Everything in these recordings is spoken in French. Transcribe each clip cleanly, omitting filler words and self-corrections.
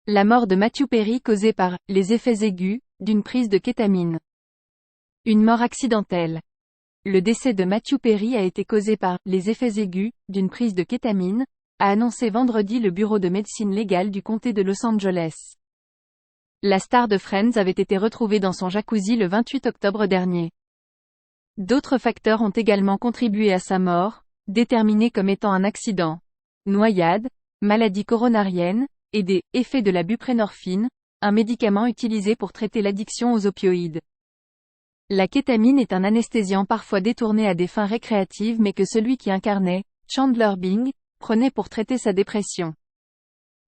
La mort de Matthew Perry causée par « les effets aigus » d'une prise de kétamine. Une mort accidentelle. Le décès de Matthew Perry a été causé par « les effets aigus » d'une prise de kétamine, a annoncé vendredi le bureau de médecine légale du comté de Los Angeles. La star de Friends avait été retrouvée dans son jacuzzi le 28 octobre dernier. D'autres facteurs ont également contribué à sa mort, déterminés comme étant un accident, noyade, maladie coronarienne, et des « effets de la buprenorphine », un médicament utilisé pour traiter l'addiction aux opioïdes. La kétamine est un anesthésiant parfois détourné à des fins récréatives mais que celui qui incarnait, Chandler Bing, prenait pour traiter sa dépression.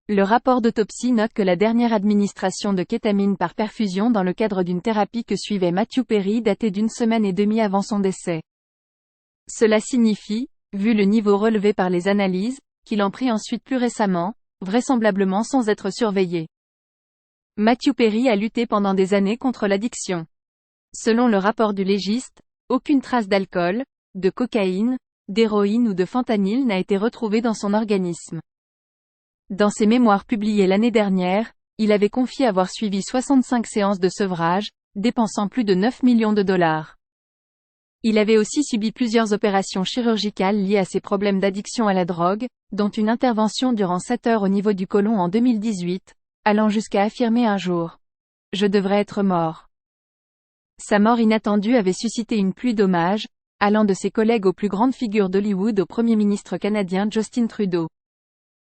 Le rapport d'autopsie note que la dernière administration de kétamine par perfusion dans le cadre d'une thérapie que suivait Matthew Perry datait d'1 semaine et demie avant son décès. Cela signifie, vu le niveau relevé par les analyses, qu'il en prit ensuite plus récemment, vraisemblablement sans être surveillé. Matthew Perry a lutté pendant des années contre l'addiction. Selon le rapport du légiste, aucune trace d'alcool, de cocaïne, d'héroïne ou de fentanyl n'a été retrouvée dans son organisme. Dans ses mémoires publiés l'année dernière, il avait confié avoir suivi 65 séances de sevrage, dépensant plus de 9 millions de dollars. Il avait aussi subi plusieurs opérations chirurgicales liées à ses problèmes d'addiction à la drogue, dont une intervention durant 7 heures au niveau du côlon en 2018, allant jusqu'à affirmer un jour « Je devrais être mort ». Sa mort inattendue avait suscité une pluie d'hommages, allant de ses collègues aux plus grandes figures d'Hollywood au Premier ministre canadien Justin Trudeau.